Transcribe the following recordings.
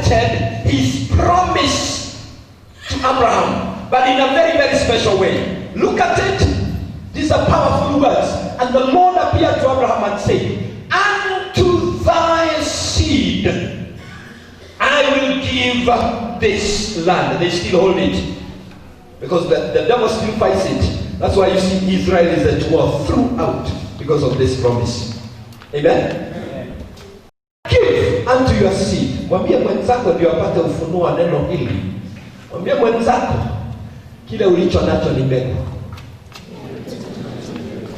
rejected his promise to Abraham, but in a very, very special way. Look at it. These are powerful words. And the Lord appeared to Abraham and said, unto thy seed I will give this land. They still hold it, because the devil still fights it. That's why you see Israel is at war throughout, because of this promise. Amen? Give unto your seed. Mwambie mwenzako ndio apate ufunuo wa neno hili. Mwambie mwenzako kile ulicho nacho ni mbegu.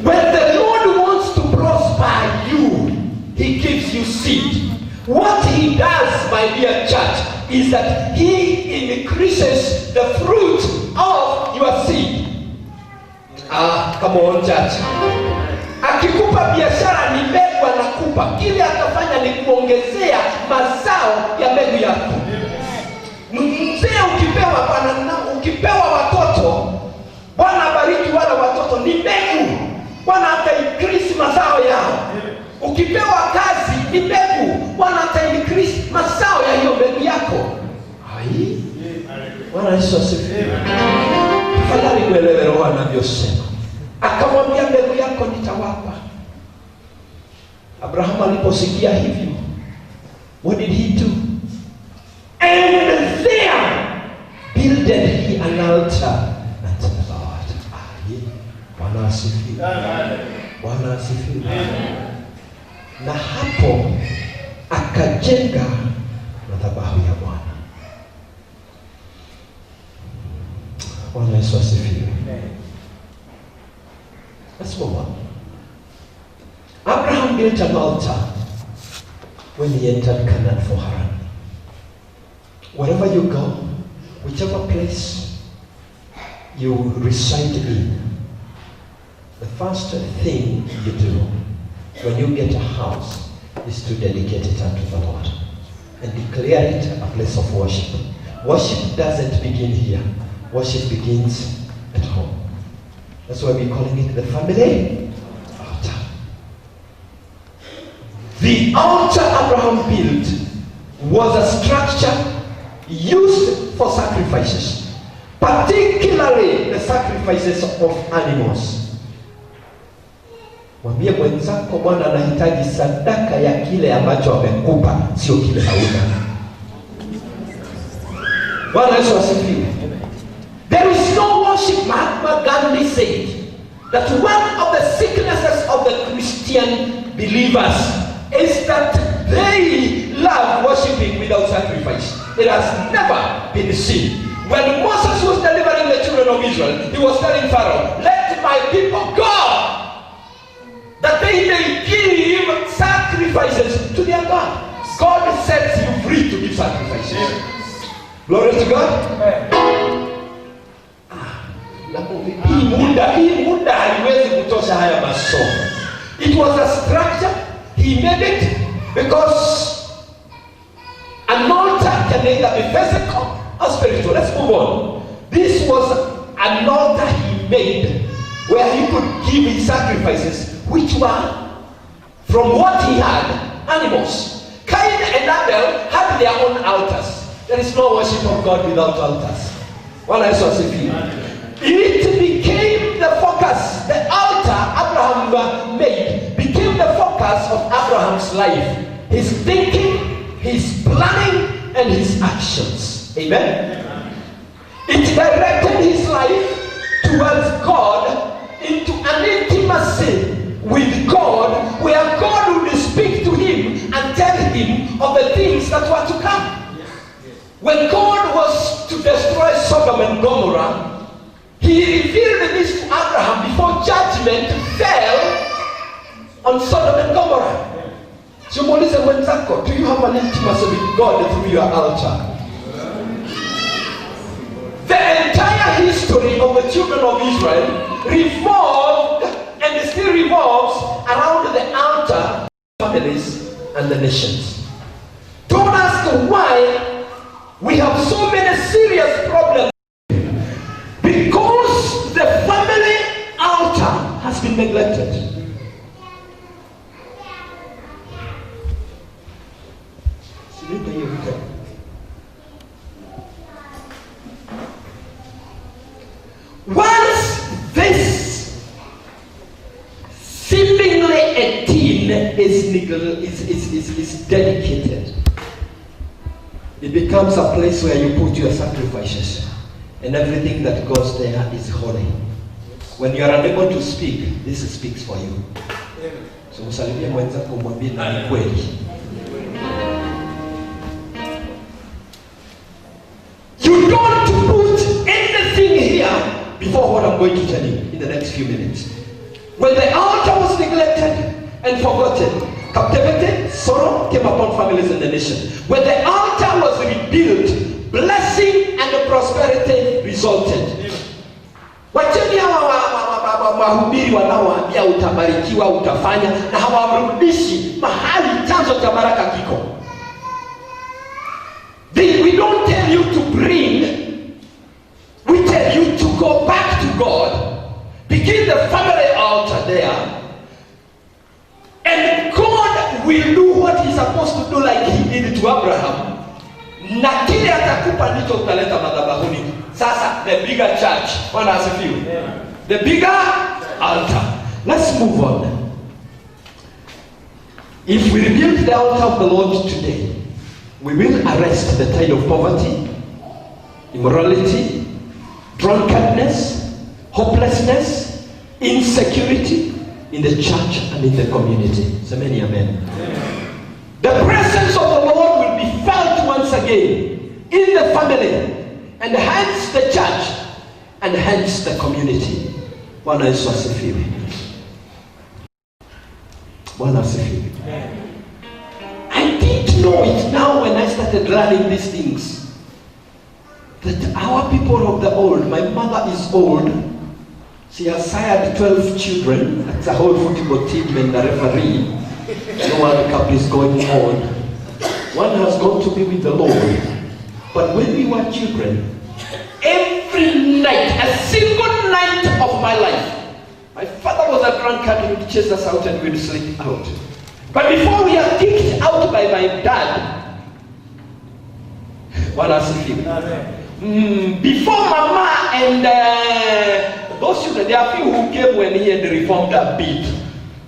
When the Lord wants to prosper you, he gives you seed. What he does, my dear church, is that he increases the fruit of your seed. Come on, church. Akikupa biashara ni mbegu anakupa. Kile atafanya ni kuongezea mazao ya mbegu yako. Mzee ukipewa watoto, Bwana bariki wale watoto, ni mbegu. Bwana ata-increase mazao yao. Ukipewa kazi ni mbegu. Bwana ata-increase mazao ya hiyo mbegu yako. Hai? Bwana Yesu asifiwe. Tafadhali kuelewe Roho anavyosema. Akamwambia mbegu yako nitawapa. Abraham aliposikia hivyo, what did he do? And there builded he an altar unto the Lord. Bwana asifiwe. Bwana asifiwe. Na hapo akajenga madhabahu ya Bwana. Bwana Yesu asifiwe. Let's move on. Abraham built an altar when he entered Canaan for Haran. Wherever you go, whichever place you reside in, the first thing you do when you get a house is to dedicate it unto the Lord and declare it a place of worship. Worship doesn't begin here. Worship begins at home. That's why we're calling it the family altar. The altar Abraham built was a structure used for sacrifices, particularly the sacrifices of animals. Mwambie mwenzako Bwana anahitaji sadaka ya kile ambacho amekupa, sio kile hauna. Bwana Yesu asifiwe. There is no worship. Mahatma Gandhi said that one of the sicknesses of the Christian believers is that they love worshiping without sacrifice. It has never been seen. When Moses was delivering the children of Israel, he was telling Pharaoh, let my people go, that they may give sacrifices to their God. God sets you free to give sacrifices. Glory to God. Hii muda haiwezi kutosha haya masomo. It was a structure. He made it because an altar can either be physical or spiritual. Let's move on. This was an altar he made where he could give his sacrifices, which were from what he had, animals. Cain and Abel had their own altars. There is no worship of God without altars. It became the focus. The altar Abraham made became the focus of Abraham's life. His thinking, his planning, and his actions. Amen? It directed his life towards God, into an intimacy with God, where God would speak to him and tell him of the things that were to come. When God was to destroy Sodom and Gomorrah, he revealed this to Abraham before judgment fell on Sodom and Gomorrah. So muulize mwenzako, do you have an intimacy with God through your altar? The entire history of the children of Israel revolved and still revolves around the altar, families, and the nations. Don't ask why we have so many serious problems. Because the family altar has been neglected. sin is dedicated. It becomes a place where you put your sacrifices, and everything that goes there is holy. When you are unable to speak, this speaks for you. So msalimie mwenzako mwambie na ni kweli. You don't put anything here before what I'm going to tell you in the next few minutes. When the altar was neglected and forgotten, captivity, sorrow came upon families in the nation. When the altar was rebuilt, blessing and prosperity resulted. Wacheni hawa mahubiri wanaoambia utabarikiwa, utafanya, na hawarudishi mahali chanzo cha baraka kiko. We don't tell you to bring, we tell you to go back to God. Begin the family altar there, and God will do what He's supposed to do, like He did to Abraham. Na kile atakupa ndicho utaleta madhabahuni. Sasa the bigger church, Bwana asifiwe. The bigger altar. Let's move on. If we rebuild the altar of the Lord today, we will arrest the tide of poverty, immorality, drunkenness, hopelessness, insecurity in the church and in the community. So many amen. The presence of the Lord will be felt once again in the family, and hence the church, and hence the community. Bwana Yesu asifiwe. Bwana asifiwe. I didn't know it now when I started learning these things, that our people of the old, my mother is old, she has sired 12 children, that's a whole football team and the referee. No World Cup is going on. One has gone to be with the Lord. But when we were children, every night, a single night of my life, my father was a drunkard who would chase us out and we would sleep out. But before we are kicked out by my dad, before Mama and those children, there are few who came when he had reformed a bit.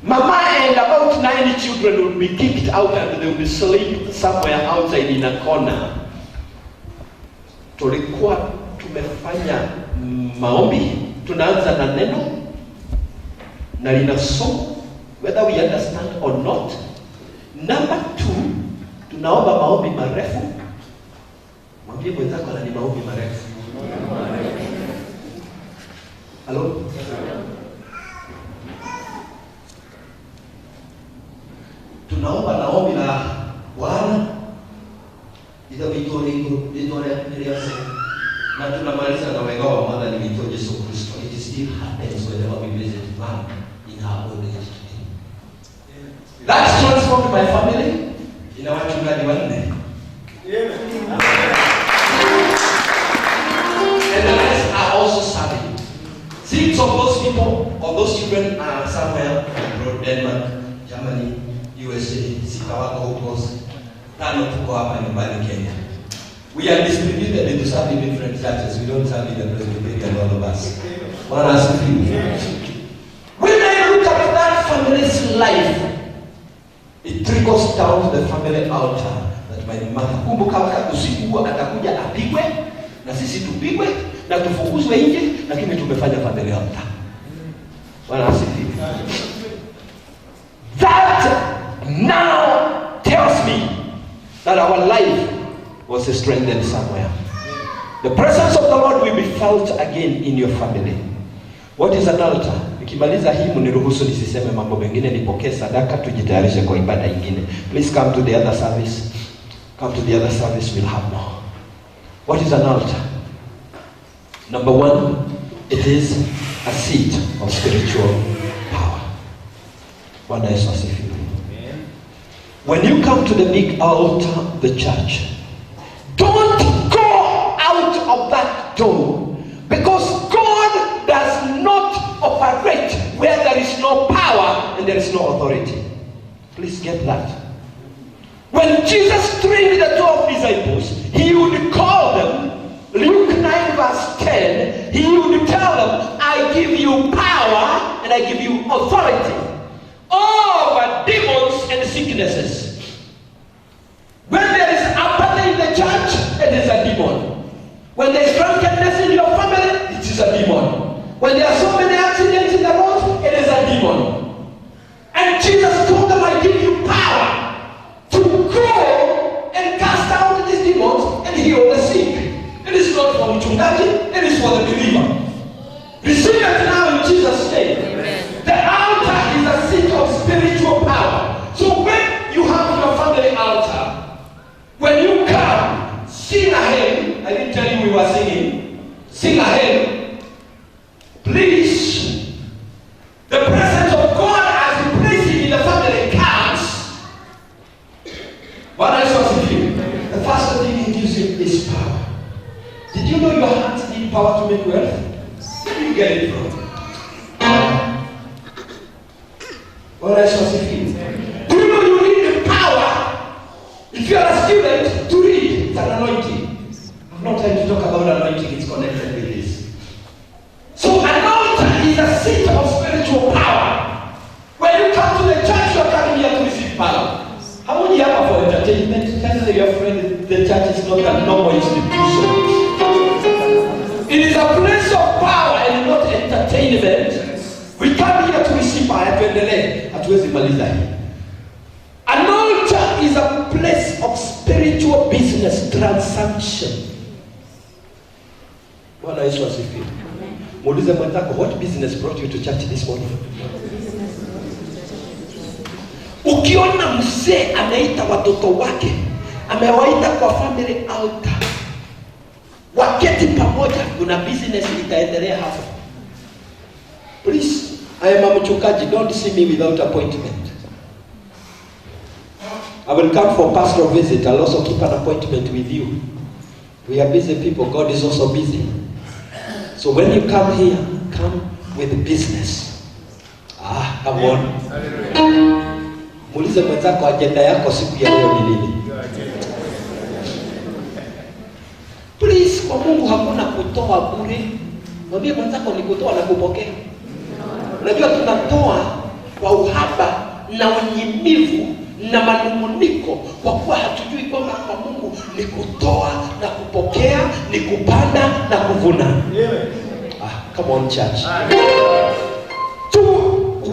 Mama and about 9 children would be kicked out and they would sleep somewhere outside in a corner. Tulikuwa tumefanya maombi, tunaanza na neno na linasoma whether we understand or not. Number 2, tunaomba maombi marefu. Mwambie mwenzako na ni maombi marefu. Hello? Tunaomba na ombi la Bwana ila vitore na tunamaliza na wega wa mwana ni vitore Yesu Kristo. It still happens whenever we visit man in our old age today. That's transformed my family in our wachungaji wanne. And the rest are also serving. 6 of those people, of those children are somewhere abroad, Denmark, Germany, USA, Sitawako huko, 5 tuko hapa nyumbani Kenya. We are distributed into some different churches. We don't serve in the Presbyterian, all of us. Bwana asifiwe. When I look at that family's life, it trickles down to the family altar that my mother. Kumbuka wakati usiku atakuja apigwe na sisi tupigwe na tufukuzwe nje, lakini tumefanya family altar. Bwana asifiwe. That now tells me that our life was strengthened somewhere. The presence of the Lord will be felt again in your family. What is an altar? Nikimaliza hii mniruhusu nisiseme mambo mengine, nipokee sadaka, tujitayarishe kwa ibada nyingine. Please come to the other service. Come to the other service, we'll have more. What is an altar? Number 1, it is a seat of spiritual power. Bwana Yesu asifiwe. When you come to the big altar, the church, don't go out of that door, because God does not operate where there is no power and there is no authority. Please get that. When Jesus trained the 12 disciples, He would call them, Luke 9 verse 10, He would tell them, I give you power and I give you authority. over demons and sicknesses. When there is apathy in the church, it is a demon. When there is drunkenness in your family, it is a demon. When there are so many accidents in the road, it is a demon. And Jesus told them, I give you power to go and cast out these demons and heal the sick. It is not for mchungaji, it is for the believer. Receive it now in Jesus' name. Amen. The altar is a seat of spiritual power. So when you have your family altar, when you come, sing a hymn. I didn't tell you we were singing. Sing a hymn. Please. The presence of God as you place it in the family comes. What else was it you? The first thing he gives you is power. Did you know your hands need power to make wealth? Where do you get it from? What else was it you? Do you know you need the power? If you are a student, to read, it's an anointing. I'm not trying to talk about anointing, it's connected with this. So an altar is a seat of spiritual power. When you come to the church, you are coming here to receive power. How many have for entertainment? Tell your friend the church is not a normal institution. It is a place of power and not entertainment. We come here to receive power. Hatuwezi maliza hii. An altar is a place of spiritual business transaction. Bwana Yesu asifiwe. Muulize mwenzako, what business brought you to church this morning? Ukiona mzee anaita watoto wake, amewaita kwa family altar, waketi pamoja, kuna business itaendelea hapo. Please, I am a mchungaji, don't see me without appointment. I will come for pastoral visit. I'll also keep an appointment with you. We are busy people. God is also busy. So when you come here, come with business. Come on. Muulize mwenzako agenda yako siku ya leo ni nini? Please, kwa Mungu hakuna kutoa bure. Mwambie mwenzako ni kutoa na kupokea. Unajua tunatoa kwa uhaba na unyimivu na manunguniko, kwa kuwa hatujui kwamba kwa Mungu ni kutoa na kupokea, ni kupanda na kuvuna. Come on church. So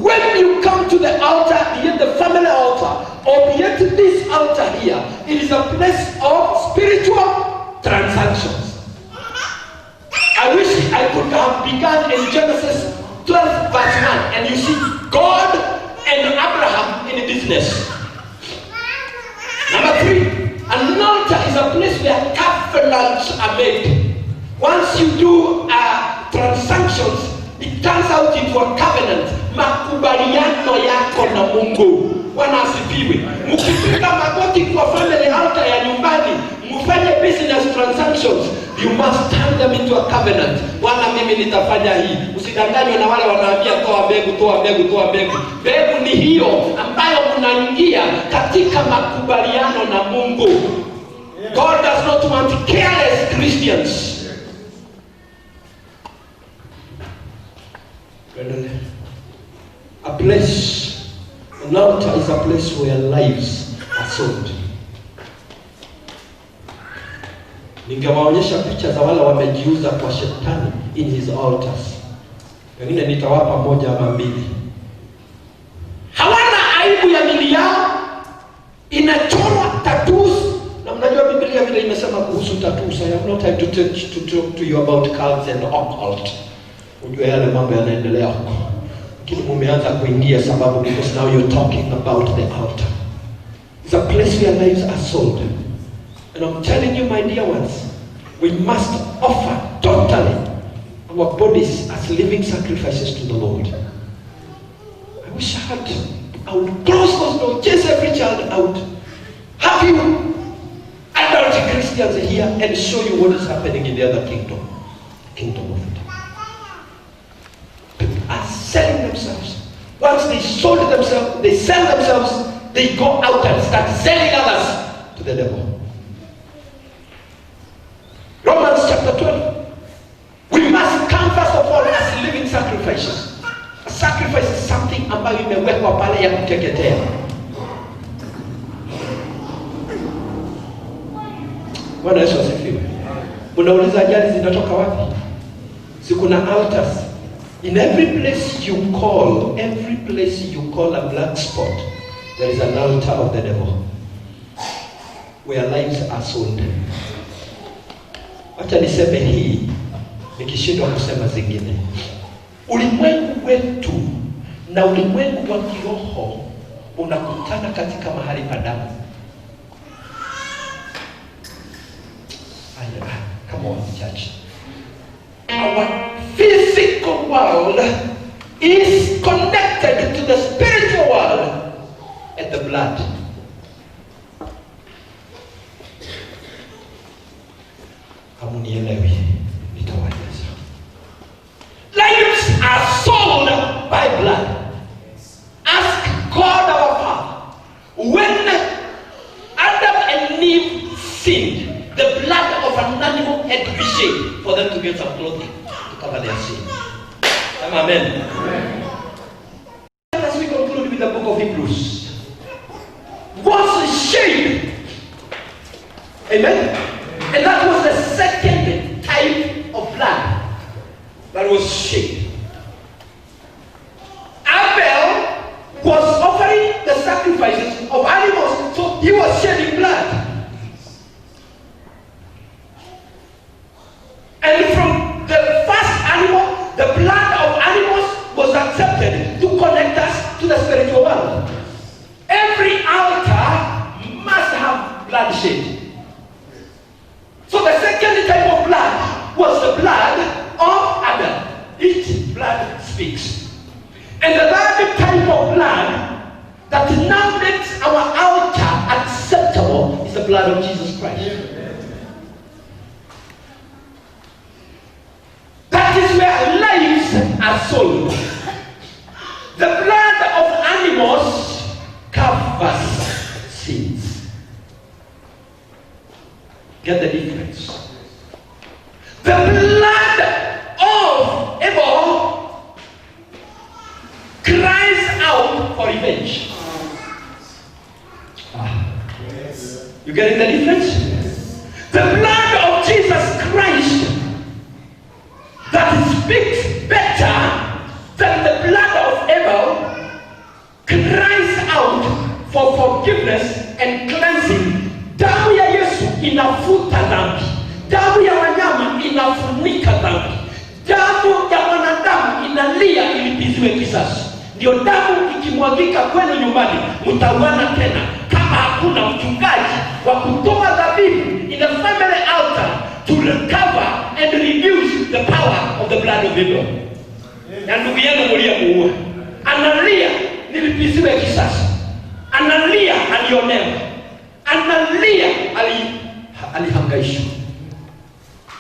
when you come to the altar, be it the family altar or be it this altar here, it is a place of spiritual transactions. I wish I could have begun in Genesis 12 verse 1, and you see God and Abraham in business. Number 3, an altar is a place where covenants are made. Once you do transactions, it turns out into a covenant. Makubaliano yako na Mungu. Bwana asifiwe. Mkifika magoti kwa family altar ya nyumbani, mfanye business transactions, you must turn them into a covenant. Bwana, mimi nitafanya hii. Usidanganywe na wale wanaambia toa mbegu, toa mbegu, toa mbegu. Mbegu ni hiyo ambayo mnaingia katika makubaliano na Mungu. God does not want careless Christians. A place, an altar is a place where lives are sold. Ningewaonyesha picha za wale wamejiuza kwa shetani in his altars. Wengine nitawapa moja ama mbili. Hawana aibu ya mili yao, inachorwa tattoos. Na mnajua Biblia vile imesema kuhusu tattoos. I have no time to talk to you about cults and occult. Unajua yale mambo yanaendelea huko. Lakini mumeanza kuingia sababu because now you're talking about the altar. It's a place where lives are sold. And I'm telling you, my dear ones, we must offer totally our bodies as living sacrifices to the Lord. I wish I would close those doors, chase every child out. Have you adult Christians here and show you what is happening in the other kingdom of it. People are selling themselves. Once they sold themselves, they sell themselves, they go out and start selling others to the devil. Romans chapter 12. We must come first of all as living sacrifices. As Sacrifice is something ambayo imewekwa pale ya kuteketea. Bwana Yesu asifiwe. Unauliza ajali zinatoka wapi? Si kuna altars. In every place you call a black spot, there is an altar of the devil where lives are sold. Acha niseme hii nikishindwa kusema zingine. Ulimwengu wetu na ulimwengu wa kiroho unakutana katika mahali pa damu. Come on, church. Our physical world is connected to the spiritual world and the blood. Hamunielewi, nitawaeleza. Lives are sold by blood. Ask God our Father. When Adam and Eve sinned, the blood of an animal had to be shed for them to get some clothing to cover their sin. Amen. Let us conclude with the book of Hebrews. Was shed. Amen. And that was the second type of blood that was shed. Abel was offering the sacrifices of animals, so he was shedding blood. And from the first animal, the blood of animals was accepted to connect us to the spiritual world. Every altar must have bloodshed. So the second type of blood was the blood of Abel. Each blood speaks. And the third type of blood that now makes our altar acceptable is the blood of Jesus Christ. That is where lives are sold. The blood of animals covers sins. Get the difference? The blood of Abel cries out for revenge. You getting the difference? The blood of Jesus Christ that speaks better than the blood of Abel cries out for forgiveness and cleansing. Damu ya Yesu inafuta dhambi. Damu ya wanyama inafunika dhambi. Damu ya wanadamu inalia ilipiziwe kisasi. Ndio damu ikimwagika kwenu nyumbani, mtauana tena kama hakuna mchungaji wa kutoa dhabihu in the family altar to recover and reduce the power of the blood of Abel. Na ndugu yenu mliyemuua analia nilipiziwe kisasi. Analia alionewa. Analia alihangaishwa.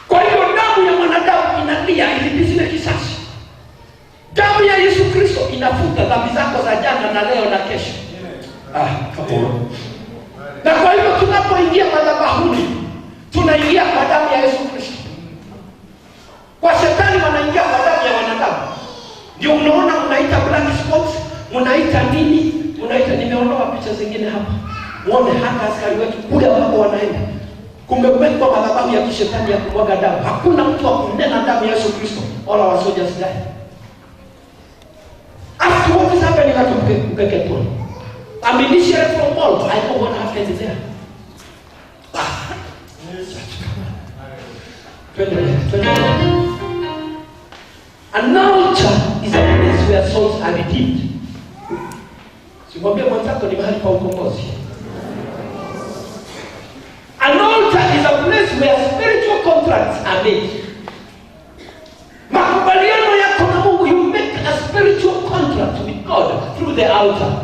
Kwa hiyo damu ya mwanadamu inalia ilipiziwe kisasi. Damu ya Yesu Kristo inafuta dhambi zako za jana na leo na kesho. Come on. Na kwa hivyo tunapoingia madhabahuni, tunaingia kwa damu ya Yesu Kristo. Kwa shetani wanaingia kwa damu ya wanadamu. Ndio unaona unaita black spots, unaita nini? Unaita, nimeondoa picha zingine hapa. Muone hata askari wetu kule wako wanaenda. Kumewekwa madhabahu ya kishetani ya kumwaga damu. Hakuna mtu wa kunena damu ya Yesu Kristo. All our soldiers die. After what is happening at Ukeketoni, I'm initiated from all. I know what happened there. An altar is a place where souls are redeemed. Simwambia mwenzako ni mahali pa ukombozi. An altar is a place where spiritual contracts are made. Makubaliano yako na Mungu, you make a spiritual contract with God through the altar.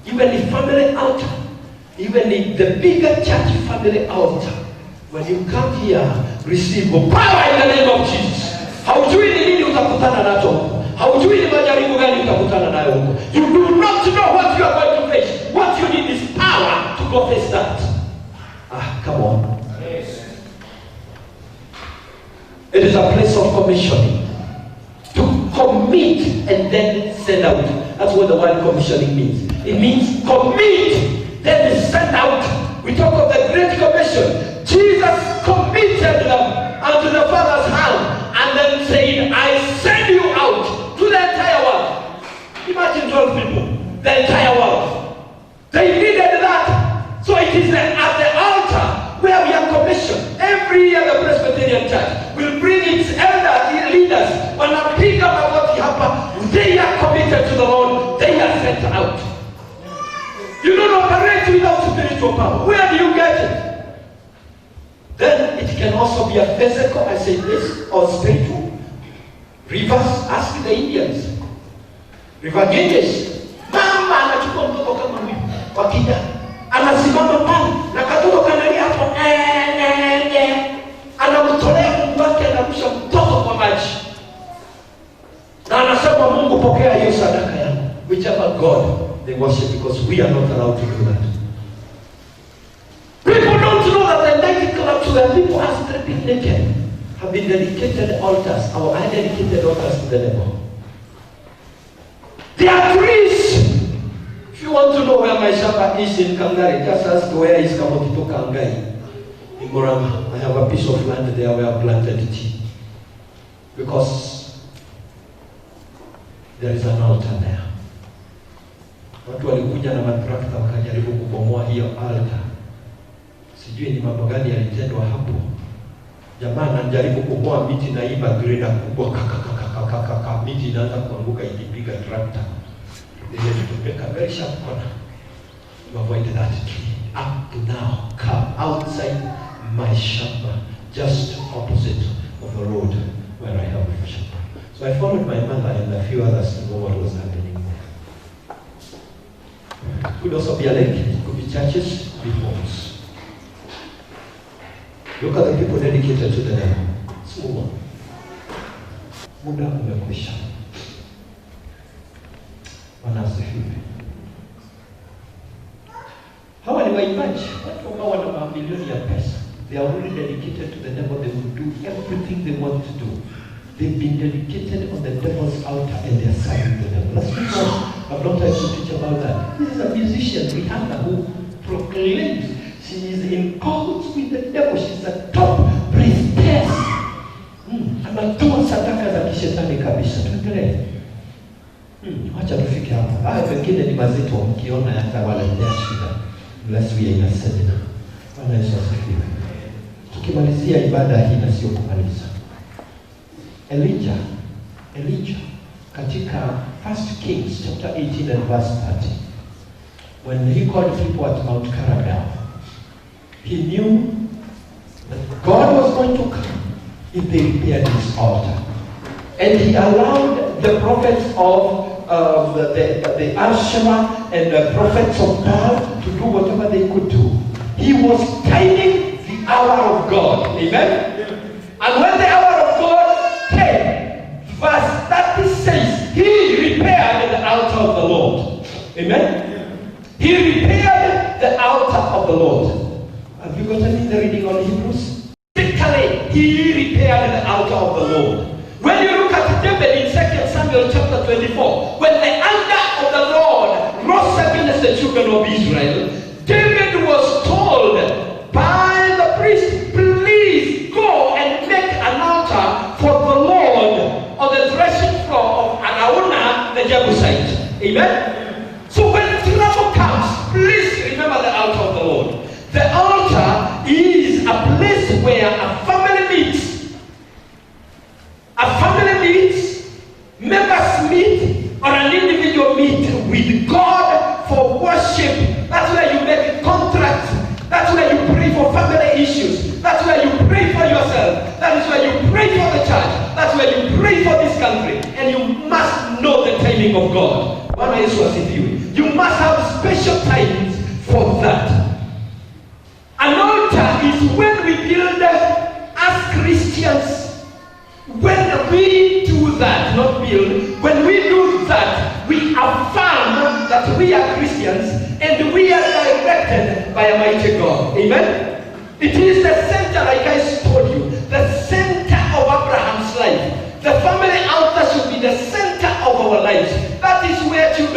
Even the family altar, even the bigger church family altar, when you come here, receive power in the name of Jesus. Haujui ni nini utakutana nacho. Haujui ni majaribu gani utakutana nayo huko. You do not know what you are going to face. What you need is power to go face that. Come on. It is a place of commissioning. To commit and then send out. That's what the word commissioning means. It means commit, then send out. We talk of the Great Commission. Jesus committed them unto the Father's hand and then said, I send you out to the entire world. Imagine 12 people, the entire world. They needed that. So it is at the altar where we are commissioned. Every year the Presbyterian Church will bring its elder leaders. Wanapiga magoti hapa. They are committed to the Lord. They are sent out. You don't operate without spiritual power. Where do you get it? Then it can also be a physical, I say this, or spiritual. Rivers, ask the Indians. River Ganges. Mama anachukua mtoto kama huyu. Wakija. Anasimama pale. Na katoto kanalia hapo. Anamtolea Mungu wake, anarusha mtoto kwa maji. Na anasema Mungu pokea hiyo sadaka yangu. Whichever God they worship, because we are not allowed to do that. People don't know that the night clubs where people are stripping naked have been dedicated altars, or are dedicated altars to the devil. They are trees. If you want to know where my shamba is in Kangari, just ask where is Kamotito Kangai. In Murang'a, I have a piece of land there where I planted tea. Because there is an altar there. Watu walikuja na matrakta wakajaribu kubomoa hiyo altar. Sijui ni mambo gani yalitendwa hapo. Jamaa anajaribu kubomoa miti na iba greda kubwa kaka miti inaanza kuanguka ikipiga trakta. They had to make a very sharp corner to avoid that tree. Up to now, come outside my shamba, just opposite of the road where I have my shamba. So I followed my mother and a few others to know what was happening there. It could also be a lake, it could be churches, it could be homes. Look at the people dedicated to the devil. Small one. Muda umekwisha. Wanasifiwe. Hawa ni waimbaji, watu ambao wana mamilioni ya pesa. They are already dedicated to the devil. They will do everything they want to do. They've been dedicated on the devil's altar and they are serving the devil. Let's be honest. I've not time to teach about that. This is a musician, Rihanna, who proclaims she is in cahoots with the devil. She's a top priestess. Anatoa sadaka za kishetani kabisa. Tuendelee. Wacha tufike hapa. Haya pengine ni mazito mkiona yatawaletea shida. Unless we are in a seminar. Bwana Yesu asifiwe. Tukimalizia ibada hii na sio kumaliza. Elijah katika 1 Kings chapter 18 and verse 30, when he called people at Mount Carmel, he knew that God was going to come if they repaired his altar. And he allowed the prophets of the Asherah and the prophets of Baal to do whatever they could do. He was timing the hour of God. Amen? And when the hour of God came, verse 30 says, he repaired the altar of the Lord. Amen? He repaired the altar of the Lord. Have you gotten the reading on Hebrews? Physically, he repaired the altar of the Lord. When you look at David in 2 Samuel chapter 24, when the anger of the Lord rose against the children of Israel, David was told by the priest, please go and make an altar for the Lord on the threshing floor of Araunah the Jebusite. Amen? So when trouble comes, please remember the altar of the Lord. The altar is a place where a family meets. A family meets, members meet, or an individual meet with God for worship. That's where you make contracts. That's where you pray for family issues. That's where you pray for yourself. That is where you pray for the church. That's where you pray for this country. And you must know the timing of God. Bwana Yesu asifiwe. You must have special times for that. An altar is when we build as Christians. When we do that, not build, when we do that, we affirm that we are Christians and we are directed by a mighty God. Amen? It is the center, like I told you, the center of Abraham.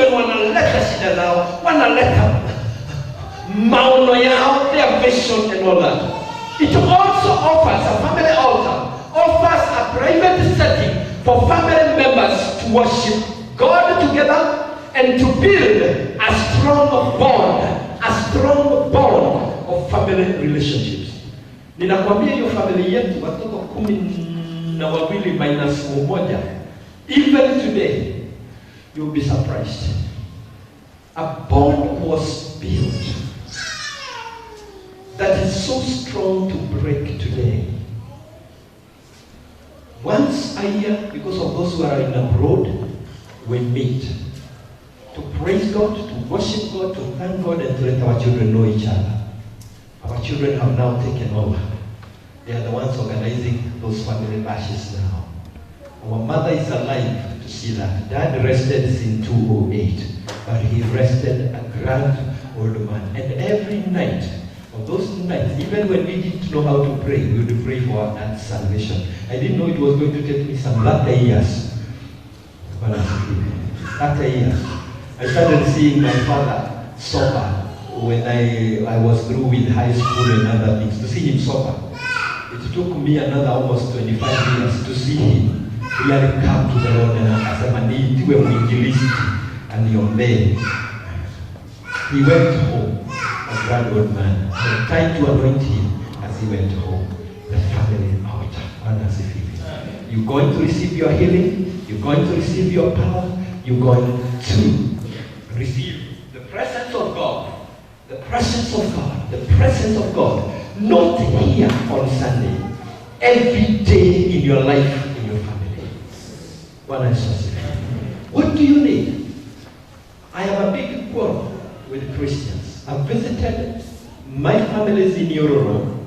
children wanaleta shida zao, wanaleta maono yao, their vision and all that. It also offers a family altar, offers a private setting for family members to worship God together and to build a strong bond of family relationships. Ninakwambia hiyo family yetu watoto 12 minus 1, even today you'll be surprised. A bond was built that is so strong to break today. Once a year, because of those who are in abroad, we meet to praise God, to worship God, to thank God, and to let our children know each other. Our children have now taken over. They are the ones organizing those family bashes now. Our mother is alive to see that. Dad rested in 2008, but he rested a grand old man. And every night, of those nights, even when we didn't know how to pray, we would pray for our dad's salvation. I didn't know it was going to take me some 30 years. 30 years. I started seeing my father sober when I was through with high school and other things, to see him sober. It took me another almost 25 years to see him really come to the Lord and akasema niitiwe mwinjilisti aniombee. He went home, a grand old man, and tried to anoint him as he went home. The family altar. You're going to receive your healing, you're going to receive your power, you're going to receive the presence of God. The presence of God. The presence of God. Not here on Sunday. Every day in your life, in your family. What do you need? I have a big quarrel with Christians. I've visited my families in Yororo.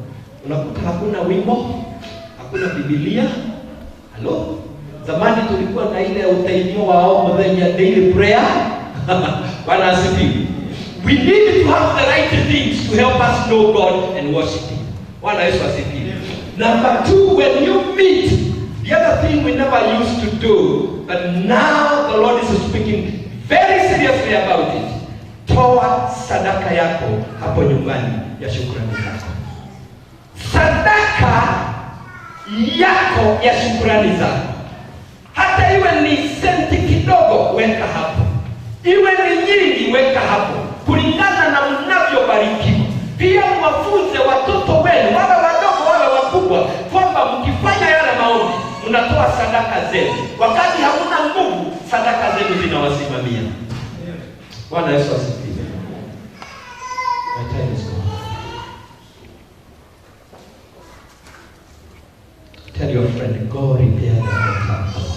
Unakuta hakuna wimbo, hakuna Biblia. Hello? Zamani tulikuwa na ile utainio wao mwenye daily prayer. Bwana asifiwe. We need to have the right things to help us know God and worship Him. Bwana asifiwe. Number 2, when you meet, the other thing we never used to do, but now the Lord is speaking very seriously about it. Toa sadaka yako hapo nyumbani ya shukrani zako. Sadaka yako ya shukrani zako. Hata iwe ni senti kidogo, weka hapo. Iwe ni nyingi, weka hapo. Kulingana na mnavyobarikiwa. Pia mwafunze watoto wenu, wawe wadogo wawe wakubwa, kwamba mkifanya yale maombi, mnatoa sadaka zenu. Wakati hamuna nguvu, sadaka zenu zinawasimamia. Bwana Yesu asifiwe. My time is gone. Tell your friend, go repair the altar of the Lord.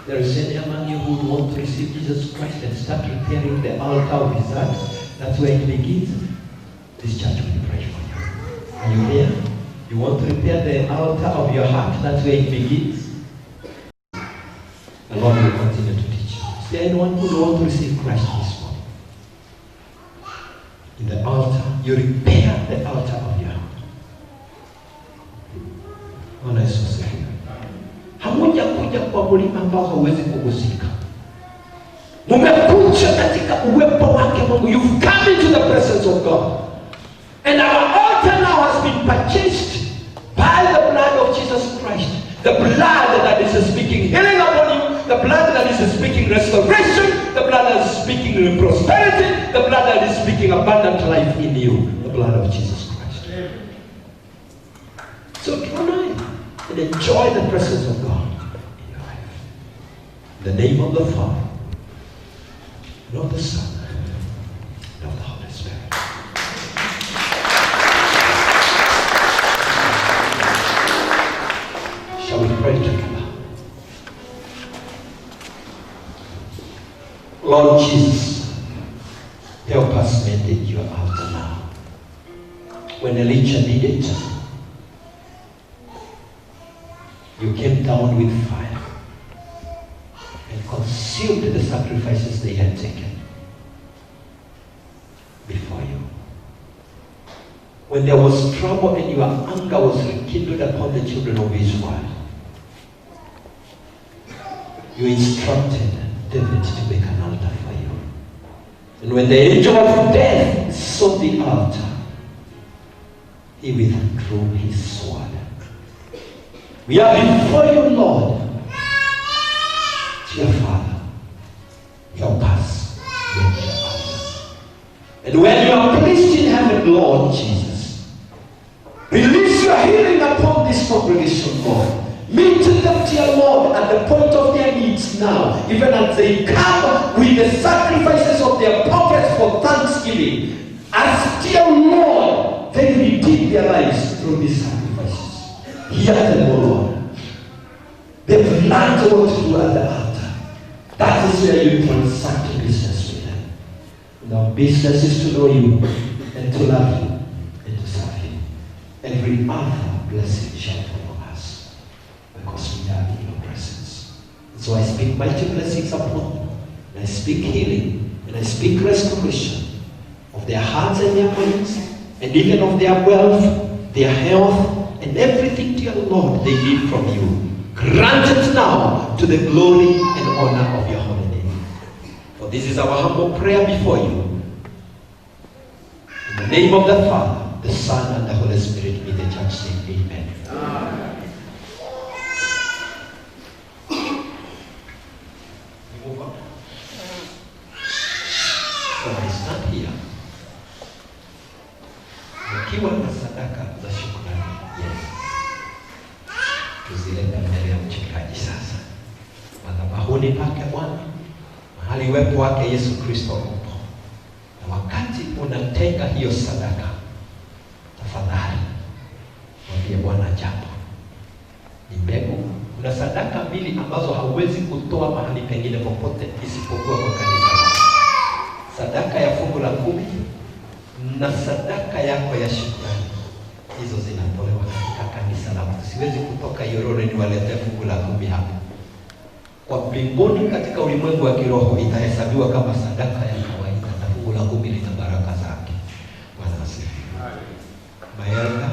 There is any among you who would want to receive Jesus Christ and start repairing the altar of His heart. That's where it begins. This church will pray for you. Are you here? You want to repair the altar of your heart. That's where it begins. The Lord will continue to teach you. Is there anyone who would want to receive Christ this morning? In the altar, you repair the altar of your heart. Bwana Yesu asifiwe. Hamuja kuja kwa mlima ambao hauwezi kugusika. Mumekuja katika uwepo wake Mungu. You've come into the presence of God. And our altar now has been purchased by the blood of Jesus Christ. The blood that is speaking healing upon you. The blood that is speaking restoration. The blood that is speaking prosperity. The blood that is speaking abundant life in you. The blood of Jesus Christ. So draw nigh and enjoy the presence of God in your life. In the name of the Father, and of the Son, and of the Holy Spirit. Shall we pray together? Lord Jesus, help us maintain your altar now. When Elijah needed it, you came down with fire and consumed the sacrifices they had taken before you. When there was trouble and your anger was rekindled upon the children of Israel, you instructed David to make an altar for you. And when the angel of death saw the altar, he withdrew his sword. We are before you, Lord. Dear Father, help us with your altars. And when you are placed in heaven, Lord Jesus, release your healing upon this congregation, Lord. Meet them, dear Lord, at the point of their needs now, even as they come with the sacrifices of their pockets for thanksgiving. As, dear Lord, they redeem their lives through these sacrifices. Hear them, O Lord. They've learned what to do at the altar. That is where you transact business with them. And our business is to know you, and to love you, and to serve you. Every other blessing shall follow us, because we are in your presence. And so I speak mighty blessings upon them, and I speak healing, and I speak restoration of their hearts and their minds, and even of their wealth, their health, and everything, dear Lord, they need from you. Grant it now to the glory and honor of your holy name. For this is our humble prayer before you. In the name of the Father, the Son, and the Holy Spirit, may the church say amen. Amen. We move on. So I stand here. Ukiwa na sadaka za shukrani, yes, tuzilete mbele ya mchungaji sasa, madhabahuni pake Bwana, mahali uwepo wake Yesu Kristo upo. Na wakati unatenga hiyo sadaka, tafadhali mwambie Bwana jambo. Ni mbegu. Kuna sadaka mbili ambazo hauwezi kutoa mahali pengine popote isipokuwa kwa kanisa. Sadaka ya fungu la 10 na sadaka yako ya shukrani. Hizo zinatolewa katika kanisa langu. Siwezi kutoka Yororo niwalete fungu la 10 hapo. Kwa mbinguni, katika ulimwengu wa kiroho, itahesabiwa kama sadaka ya kawaida, na fungu la 10 lina baraka zake. Bwana asifiwe. Maelga